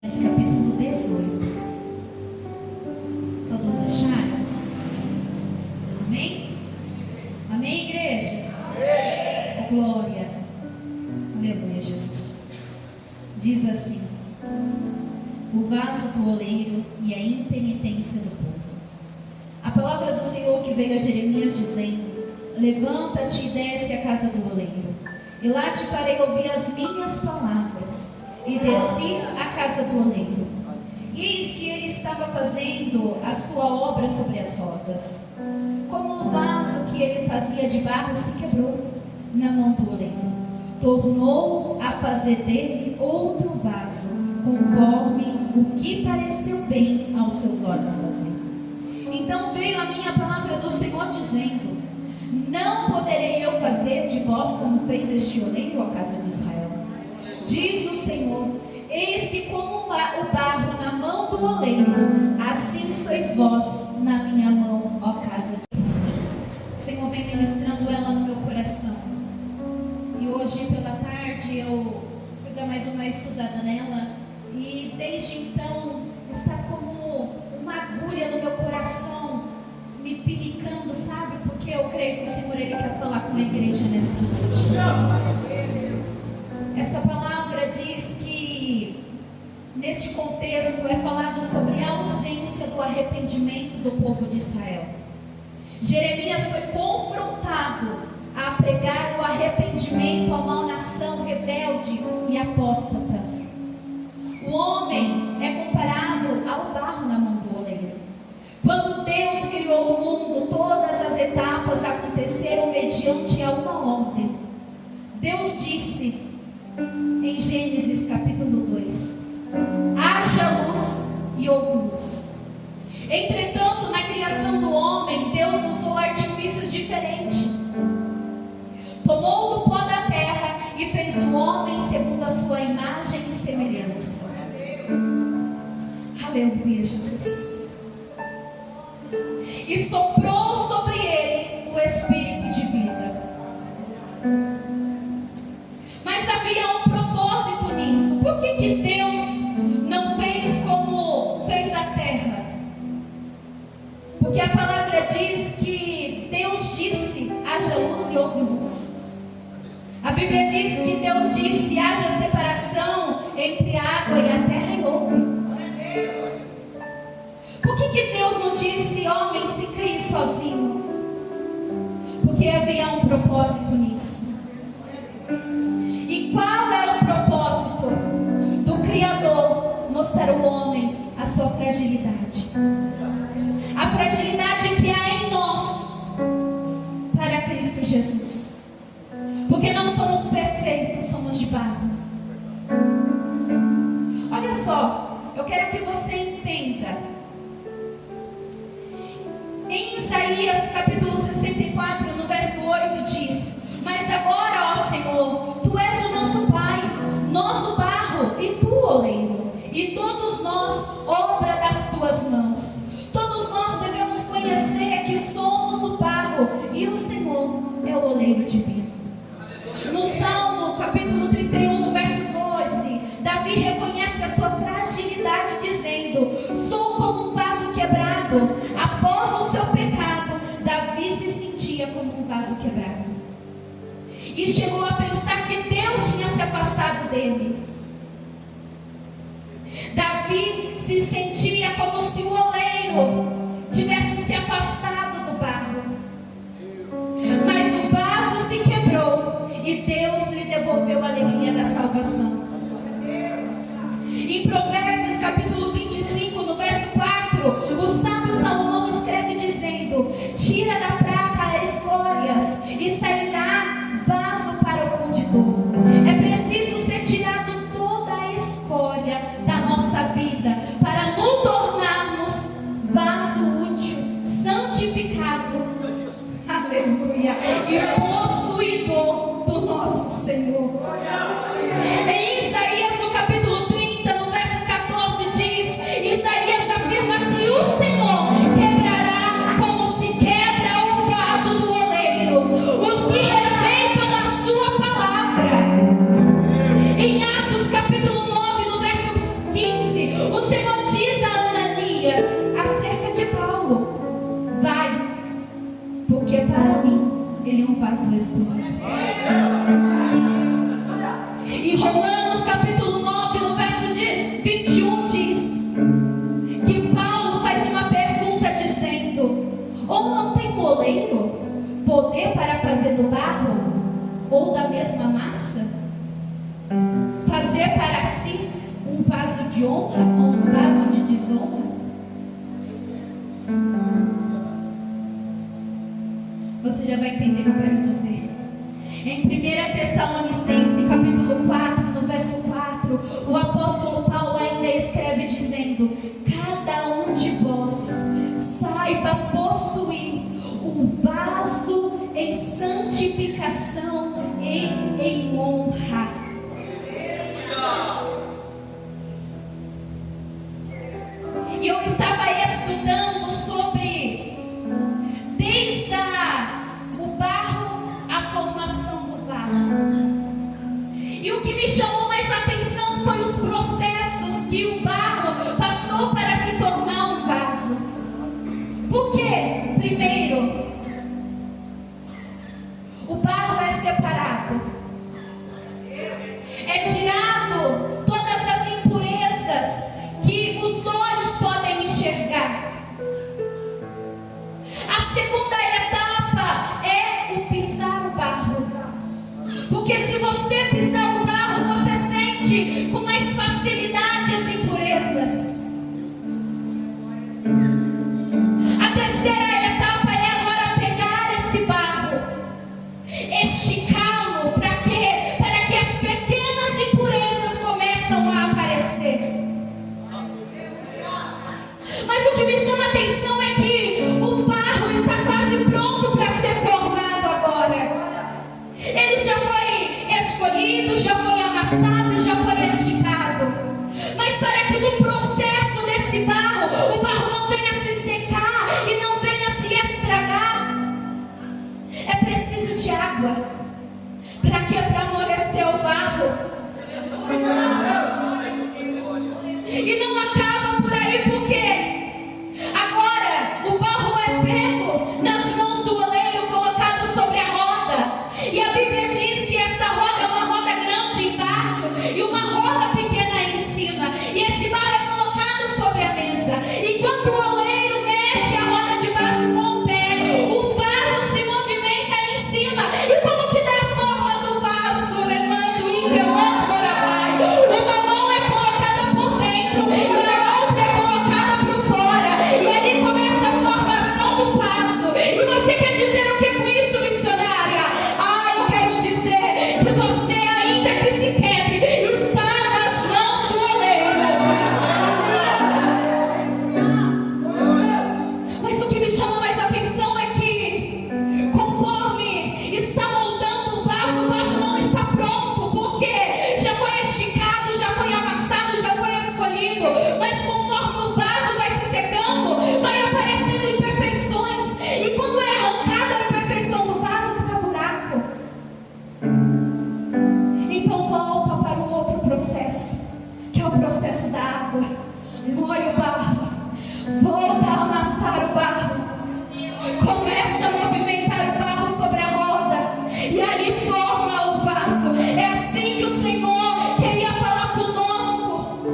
Capítulo 18. Todos acharam? Amém? Amém, igreja? Amém. Oh, glória. Aleluia, Jesus. Diz assim: o vaso do oleiro e a impenitência do povo. A palavra do Senhor que veio a Jeremias dizendo: levanta-te e desce à casa do oleiro, e lá te farei ouvir as minhas palavras. E desci à casa do oleiro, e eis que ele estava fazendo a sua obra sobre as rodas. Como o vaso que ele fazia de barro se quebrou na mão do oleiro, tornou a fazer dele outro vaso, conforme o que pareceu bem aos seus olhos fazer. Então veio a minha palavra do Senhor dizendo: não poderei eu fazer de vós como fez este oleiro, ó casa de Israel? Diz o Senhor: eis que como o barro na mão do oleiro, assim sois vós na minha mão, ó casa de Israel. O Senhor vem ministrando ela no meu coração, e hoje pela tarde eu fui dar mais uma estudada nela, e desde então está como uma agulha no meu coração, me pinicando, sabe? Porque eu creio que o Senhor Ele quer falar com a igreja nessa noite. Essa palavra diz que, neste contexto, é falado sobre a ausência do arrependimento do povo de Israel. Jeremias foi confrontado a pregar o arrependimento a uma nação rebelde e apóstata. O homem é comparado ao barro na mão do oleiro. Quando Deus criou o mundo, todas as etapas aconteceram mediante a uma ordem. Deus disse em Gênesis capítulo 2: haja luz e houve luz. Entretanto, na criação do homem, Deus usou artifícios diferentes. Tomou do pó da terra e fez o homem segundo a sua imagem e semelhança. Aleluia, Jesus. E soprou sobre ele o espírito de vida. Mas havia um propósito nisso. Por que Deus não fez como fez a terra? Porque a palavra diz que Deus disse: haja luz e houve luz. A Bíblia diz que Deus disse: haja separação entre a água e a terra, e houve. Por que Deus não disse: homem, se crie sozinho? Porque havia um propósito nisso. E qual é o propósito do Criador? Mostrar ao homem a sua fragilidade. A fragilidade que há em nós para Cristo Jesus. Porque não somos perfeitos, somos de barro. Olha só, eu quero que você entenda. Em Isaías capítulo 64, no verso 8 diz: mas agora, ó Senhor, Tu és o nosso Pai, nós o barro e Tu o oleiro, e todos nós obra das Tuas mãos. Todos nós devemos conhecer que somos o barro e o Senhor é o oleiro divino. No Salmo capítulo 31, no verso 12, Davi reconhece a sua fragilidade dizendo: sou como um vaso quebrado. Após o seu pecado, Davi se sentia como um vaso quebrado. E chegou a pensar que Deus tinha se afastado dele. Davi se sentia como se o oleiro tivesse se afastado do barro. Mas o vaso se quebrou e Deus lhe devolveu a alegria da salvação. Em Provérbios capítulo 25, no verso 4, o sábio Salomão escreve dizendo: tira da prata as escórias e sairá vaso para o fundidor. É preciso ser tirado toda a escória da nossa vida para nos tornarmos vaso útil, santificado, aleluia, e possuidor do nosso Senhor. Em Isaías no capítulo 30, no verso 14 diz: Isaías afirma que o Senhor quebrará como se quebra o vaso do oleiro os que rejeitam a sua palavra. Em Atos capítulo 9, no verso 15, O Senhor diz a Ananias acerca de Paulo: vai, porque para mim ele é um vaso escolhido. Em Romanos capítulo 9, no verso 21 diz que Paulo faz uma pergunta dizendo: ou não tem moleiro poder para fazer do barro ou da mesma massa, fazer para si um vaso de honra ou um vaso de desonra? Você já vai entender o que eu quero dizer. Em 1 Tessalonicenses capítulo 4, no verso 4, o apóstolo Paulo ainda escreve dizendo: cada um de vós saiba possuir o vaso em santificação e em honra. E eu estava estudando sobre, desde o barro, a formação do vaso. E o que me chamou mais a atenção foi os processos que o barro passou para se tornar um vaso. Por quê? Primeiro, o barro é separado, é tirado todas as impurezas que os olhos podem enxergar. A segunda etapa é o pisar o barro, porque se você pisar o barro, você sente com mais facilidade as impurezas. A terceira etapa é agora pegar esse barro, esticá-lo, para quê? Para que as pequenas impurezas começam a aparecer. Mas o que me chama a atenção é que o barro está quase pronto para ser formado agora. Ele já foi escolhido, já foi amassado, já foi esticado. Mas para que no processo desse barro, o barro não venha se secar e não venha se estragar, é preciso de água. Para quê? Para amolecer o barro. E não acaba por aí, porque agora o barro é pego nas mãos do oleiro, colocado sobre a roda. E a Bíblia diz que essa roda é uma roda grande embaixo e uma roda pequena em cima. E esse barro é colocado sobre a mesa. Enquanto o oleiro mexe a roda de baixo com o pé, o vaso se movimenta em cima. E como que dá a forma do vaso? Levando o ingrelão por abaixo. Uma mão é colocada por dentro e a outra é colocada por fora. E ali começa a formação do vaso. E você quer dizer o que com isso, missionária? Eu quero dizer que você, ainda que se quebre, está nas mãos do oleiro. Mas o que me chama mais atenção é que, conforme está moldando o vaso não está pronto, porque já foi esticado, já foi amassado, já foi escolhido. Mas conforme o vaso vai se secando, vai aparecendo imperfeições. E quando é arrancada a imperfeição do vaso, fica buraco. Então volta para o outro processo, que é o processo da água. Molha o barro, volta a amassar o barro, começa a movimentar o barro sobre a roda, e ali forma o vaso. É assim que o Senhor queria falar conosco.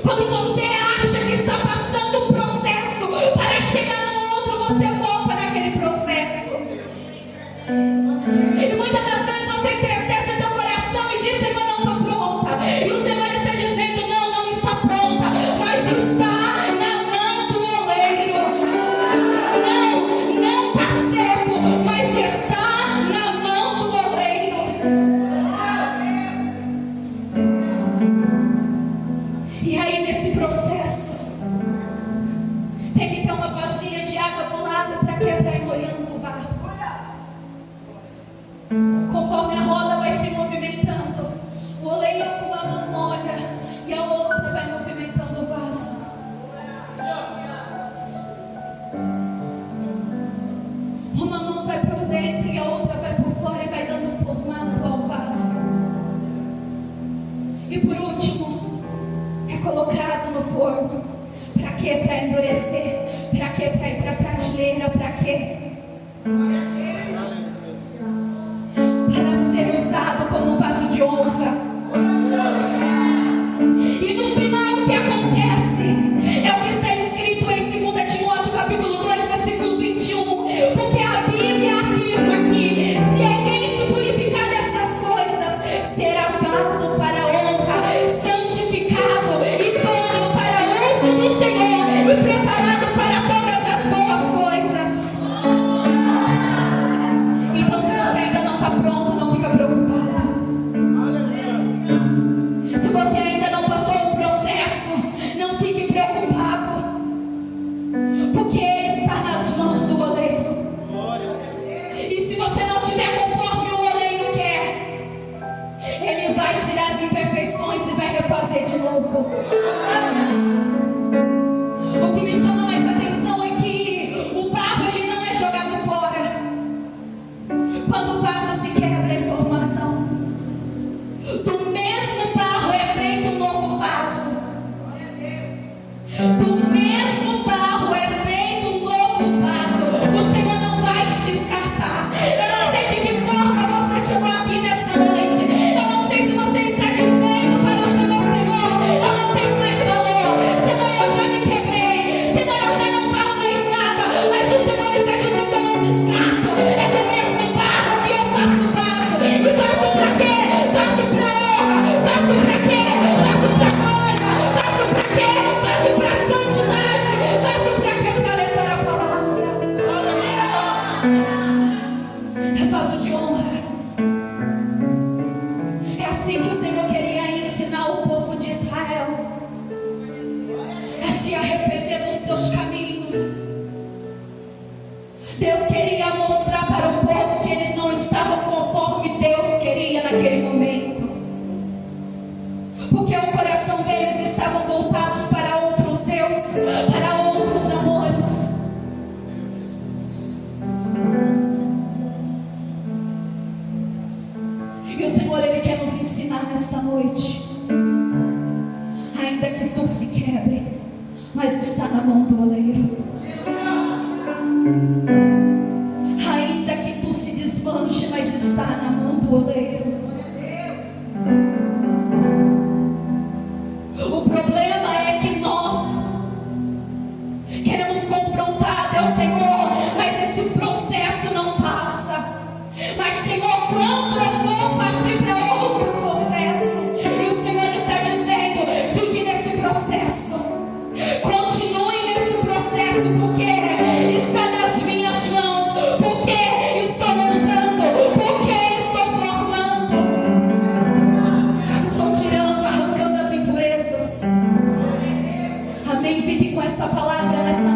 Quando você acha que está passando um processo, para chegar no outro, você volta naquele processo. E muitas das vezes você entristece o teu coração e diz: Senhor, não estou pronta. E o Senhor está dizendo: não, não está pronta, mas está na mão do oleiro. Não está seco, mas está na mão do oleiro. E aí, nesse processo, tem que ter uma vasilha de água do lado para quebrar e molhando o barro. Conforme a roda vai se movimentando, o oleiro com uma mão molha e a outra vai movimentando o vaso. Uma mão vai por dentro e a outra vai por fora e vai dando formato ao vaso. E por último, quê? Para endurecer. Para quê? Para ir para a prateleira. Para quê? Para ser usado como vaso de honra. E no final o que acontece é o que está escrito em 2 Timóteo capítulo 2, versículo 21. Porque a Bíblia afirma que se alguém se purificar dessas coisas, será vaso para honra, santificado e idôneo para o uso do Senhor e preparado para todas as boas coisas. Então, se você ainda não está pronto, não fica preocupado. Se você ainda não passou o processo, não fique preocupado, porque está nas mãos do oleiro. E se você não tiver conforme o oleiro quer, ele vai tirar as imperfeições e vai refazer de novo. O que me chama mais atenção é que o barro ele não é jogado fora. Quando o vaso se quebra, é formação. Do mesmo barro é feito um novo vaso. Do mesmo barro é feito um novo vaso. O Senhor não vai te descartar. Eu não sei de que forma você chegou aqui nessa noite. Eu não sei se você está dizendo para o Senhor, eu não tenho mais valor. Senão eu já me quebrei. Senão eu já não falo mais nada. Mas o Senhor está dizendo, eu não descarto. É do mesmo barro que eu faço vaso. E vaso para quê? Vaso para honra. Vaso para quê? Vaso para glória. Vaso para quê? Vaso para santidade. Vaso para quê? Para levar a palavra. É vaso de honra. É assim que o Senhor queria ensinar o povo de Israel. É se arrepender dos teus caminhos. Deus queria mostrar para o povo que eles não estavam conforme Deus queria naquele momento. Porque o coração deles estavam voltados para outros deuses, para outros amores. E o Senhor, Ele quer nos ensinar nesta noite. Ainda que tudo se quebre, mas está na mão do oleiro. Ainda que tu se desmanche, mas está na mão do oleiro. O problema é que nós queremos confrontar Deus, Senhor, mas esse processo não passa. Mas, Senhor, quando eu vou partir para outro processo, e o Senhor está dizendo, fique nesse processo, continue nesse processo, porque está nas minhas mãos, porque estou moldando, porque estou formando, estou tirando, arrancando as impurezas. Amém? Fique com essa palavra nessa